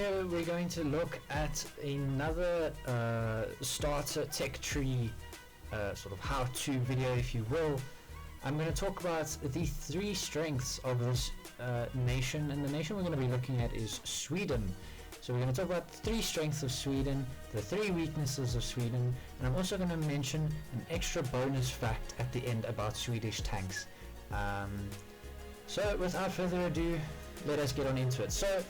video we're going to look at another starter tech tree sort of how-to video, if you will. I'm going to talk about the 3 strengths of this nation, and the nation we're going to be looking at is Sweden. So we're going to talk about the 3 strengths of Sweden, the 3 weaknesses of Sweden, and I'm also going to mention an extra bonus fact at the end about Swedish tanks. So without further ado, let us get on into it. So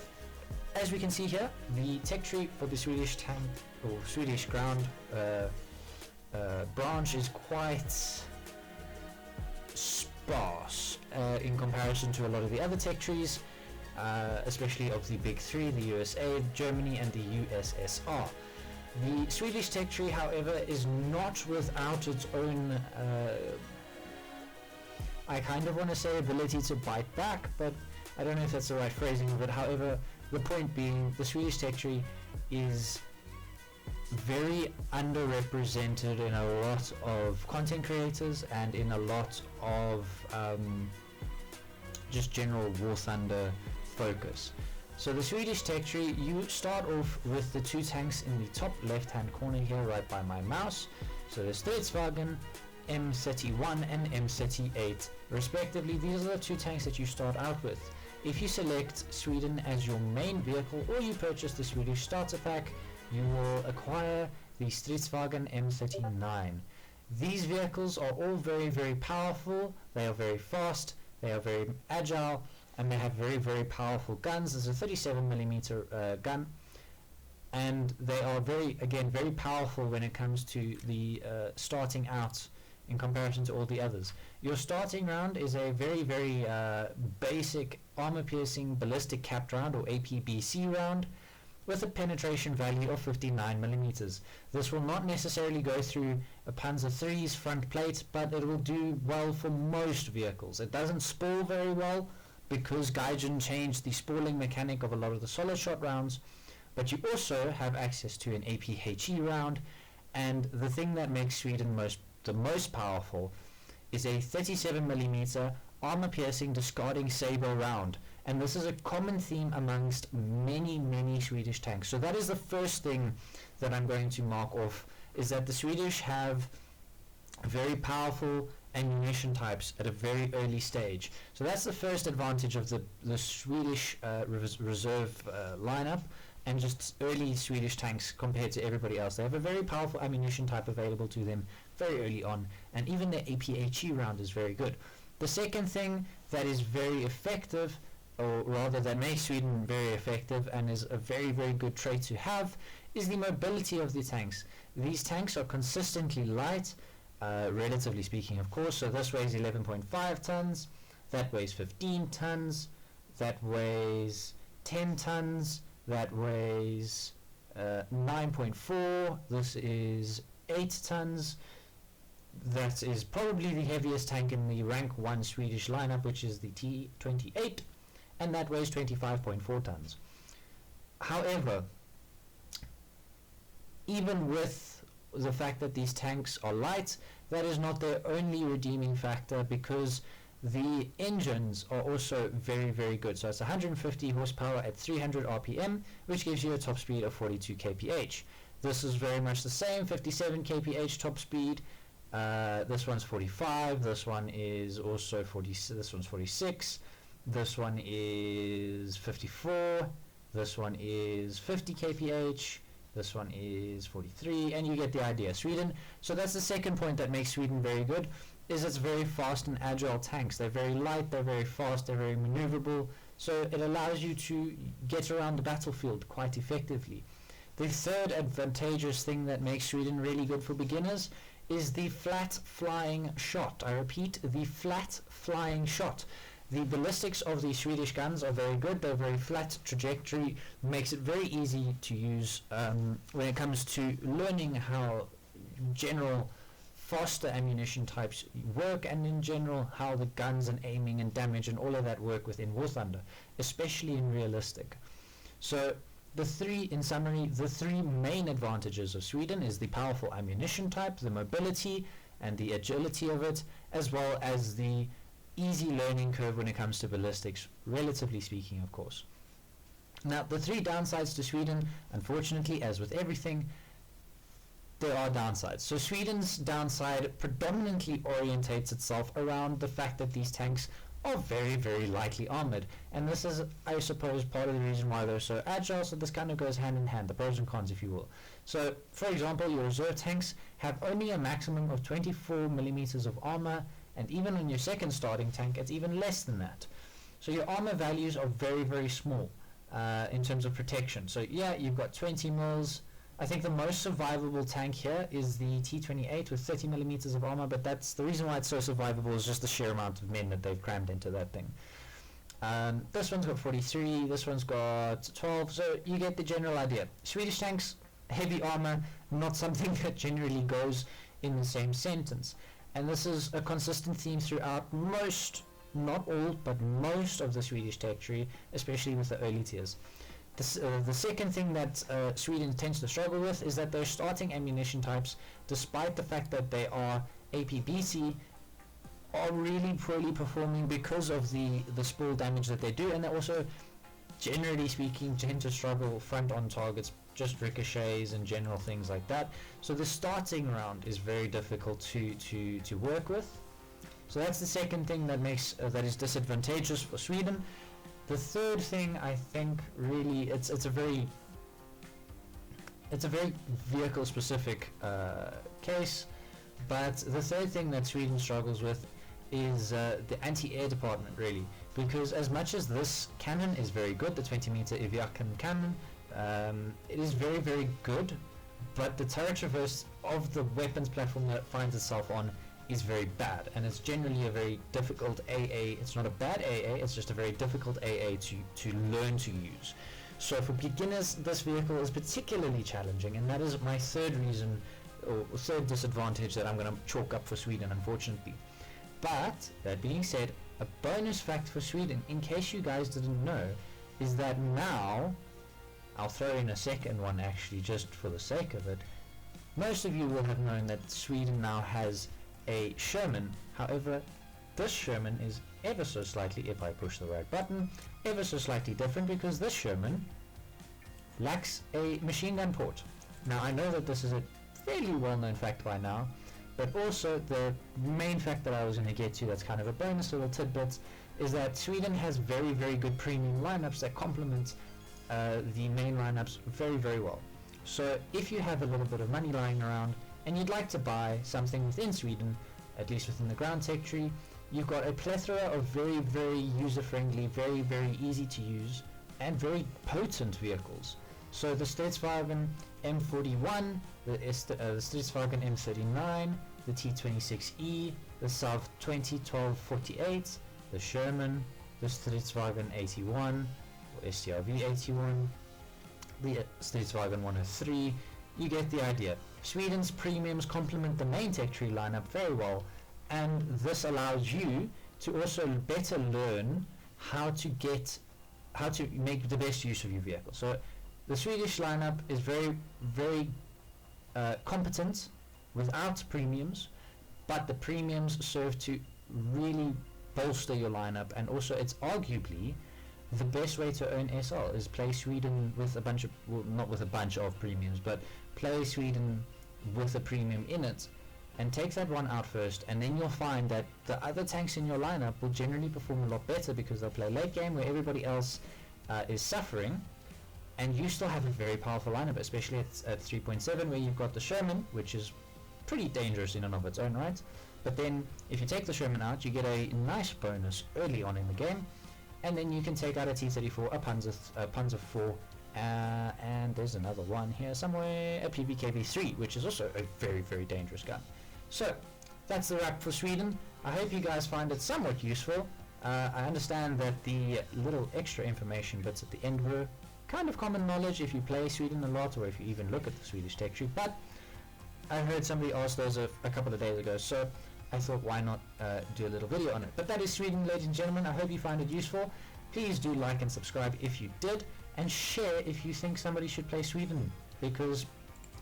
as we can see here, the tech tree for the Swedish tank or Swedish ground branch is quite sparse in comparison to a lot of the other tech trees, especially of the big 3, the USA, Germany and the USSR. The Swedish tech tree, however, is not without its own I kind of want to say ability to bite back, but I don't know if that's the right phrasing of it. However, the point being, the Swedish tech tree is very underrepresented in a lot of content creators and in a lot of just general War Thunder focus. So the Swedish tech tree, you start off with the 2 tanks in the top left hand corner here, right by my mouse. So there's Stridsvagn M31 and M38 respectively. These are the 2 tanks that you start out with. If you select Sweden as your main vehicle, or you purchase the Swedish starter pack, you will acquire the Stridsvagn M39. These vehicles are all very, very powerful. They are very fast, they are very agile, and they have very, very powerful guns. There's a 37mm gun, and they are very powerful when it comes to the starting out in comparison to all the others. Your starting round is a very, very basic armor-piercing ballistic capped round, or APBC round, with a penetration value of 59mm. This will not necessarily go through a Panzer III's front plate, but it will do well for most vehicles. It doesn't spoil very well because Gaijin changed the spalling mechanic of a lot of the solid shot rounds, but you also have access to an APHE round, and the thing that makes Sweden the most powerful is a 37mm armor-piercing discarding saber round, and this is a common theme amongst many Swedish tanks. So that is the first thing that I'm going to mark off, is that the Swedish have very powerful ammunition types at a very early stage. So that's the first advantage of the Swedish reserve lineup, and just early Swedish tanks compared to everybody else. They have a very powerful ammunition type available to them very early on, and even their APHE round is very good. The second thing that is very effective, or rather that makes Sweden very effective and is a very, very good trait to have, is the mobility of the tanks. These tanks are consistently light, relatively speaking, of course. So this weighs 11.5 tons, that weighs 15 tons, that weighs 10 tons, that weighs 9.4, this is 8 tons. That is probably the heaviest tank in the rank 1 Swedish lineup, which is the T28, and that weighs 25.4 tons. However, even with the fact that these tanks are light, that is not their only redeeming factor, because the engines are also very, very good. So it's 150 horsepower at 300 RPM, which gives you a top speed of 42 kph. This is very much the same, 57 kph top speed. This one's 45, this one is also 40, this one's 46, this one is 54, this one is 50 kph, this one is 43, and you get the idea. Sweden, so that's the second point that makes Sweden very good, is it's very fast and agile tanks. They're very light, they're very fast, they're very maneuverable, so it allows you to get around the battlefield quite effectively. The third advantageous thing that makes Sweden really good for beginners is the flat flying shot. I repeat, the flat flying shot. The ballistics of the Swedish guns are very good. They're very flat trajectory, makes it very easy to use when it comes to learning how general faster ammunition types work, and in general how the guns and aiming and damage and all of that work within War Thunder, especially in realistic. So in summary, the 3 main advantages of Sweden is the powerful ammunition type, the mobility and the agility of it, as well as the easy learning curve when it comes to ballistics, relatively speaking, of course. Now, the three downsides to Sweden, unfortunately, as with everything, there are downsides. So Sweden's downside predominantly orientates itself around the fact that these tanks are very, very lightly armored. And this is, I suppose, part of the reason why they're so agile, so this kind of goes hand in hand, the pros and cons, if you will. So, for example, your reserve tanks have only a maximum of 24 millimeters of armor, and even on your second starting tank, it's even less than that. So your armor values are very, very small in terms of protection. So yeah, you've got 20 mils. I think the most survivable tank here is the T28 with 30 millimeters of armor, but that's the reason why it's so survivable is just the sheer amount of men that they've crammed into that thing. This one's got 43, this one's got 12, so you get the general idea. Swedish tanks, heavy armor, not something that generally goes in the same sentence. And this is a consistent theme throughout most, not all, but most of the Swedish tech tree, especially with the early tiers. The second thing that Sweden tends to struggle with is that their starting ammunition types, despite the fact that they are APBC, are really poorly performing because of the spoil damage that they do, and they also, generally speaking, tend to struggle front on targets, just ricochets and general things like that. So the starting round is very difficult to work with. So that's the second thing that makes that is disadvantageous for Sweden. The third thing, I think, really it's a very vehicle specific case, but the third thing that Sweden struggles with is the anti-air department, really, because as much as this cannon is very good, the 20-meter Eviakan cannon, it is very, very good, but the turret traverse of the weapons platform that it finds itself on is very bad, and it's generally a very difficult AA. It's not a bad AA, it's just a very difficult AA to learn to use. So for beginners, this vehicle is particularly challenging, and that is my third reason, or third disadvantage that I'm going to chalk up for Sweden, unfortunately. But, that being said, a bonus fact for Sweden, in case you guys didn't know, is that now, I'll throw in a second one actually, just for the sake of it, most of you will have known that Sweden now has a Sherman. However, this Sherman is ever so slightly, if I push the right button, ever so slightly different, because this Sherman lacks a machine gun port. Now, I know that this is a fairly well-known fact by now, but also the main fact that I was going to get to, that's kind of a bonus little tidbit, is that Sweden has very, very good premium lineups that complement the main lineups very, very well. So if you have a little bit of money lying around and you'd like to buy something within Sweden, at least within the ground tech tree, you've got a plethora of very, very user-friendly, very, very easy to use, and very potent vehicles. So the Stridsvagn M41, the Stridsvagn M39, the T26E, the Sav 2012-48, the Sherman, the Stridsvagn 81, or STRV 81, the Stridsvagn 103, you get the idea. Sweden's premiums complement the main tech tree lineup very well, and this allows you to also better learn how to make the best use of your vehicle. So the Swedish lineup is very, very competent without premiums, but the premiums serve to really bolster your lineup, and also it's arguably the best way to earn SL is play Sweden with a bunch of, well, not with a bunch of premiums, but play Sweden with a premium in it, and take that one out first, and then you'll find that the other tanks in your lineup will generally perform a lot better, because they'll play late game where everybody else is suffering, and you still have a very powerful lineup, especially at 3.7, where you've got the Sherman, which is pretty dangerous in and of its own right. But then if you take the Sherman out, you get a nice bonus early on in the game, and then you can take out a T-34, a Panzer 4, and there's another one here somewhere, a PBKV-3, which is also a very, very dangerous gun. So that's the wrap for Sweden. I hope you guys find it somewhat useful. I understand that the little extra information bits at the end were kind of common knowledge if you play Sweden a lot, or if you even look at the Swedish tech tree, but I heard somebody ask those a couple of days ago, so I thought why not do a little video on it. But that is Sweden, ladies and gentlemen. I hope you find it useful. Please do like and subscribe if you did, and share if you think somebody should play Sweden, because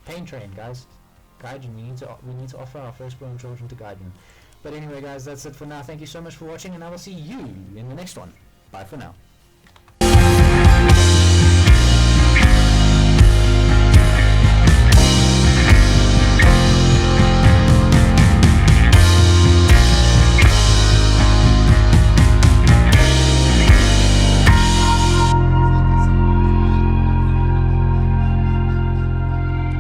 pain train, guys. Gaijin, we need to offer our firstborn children to Gaijin. But anyway, guys, that's it for now. Thank you so much for watching, and I will see you in the next one. Bye for now.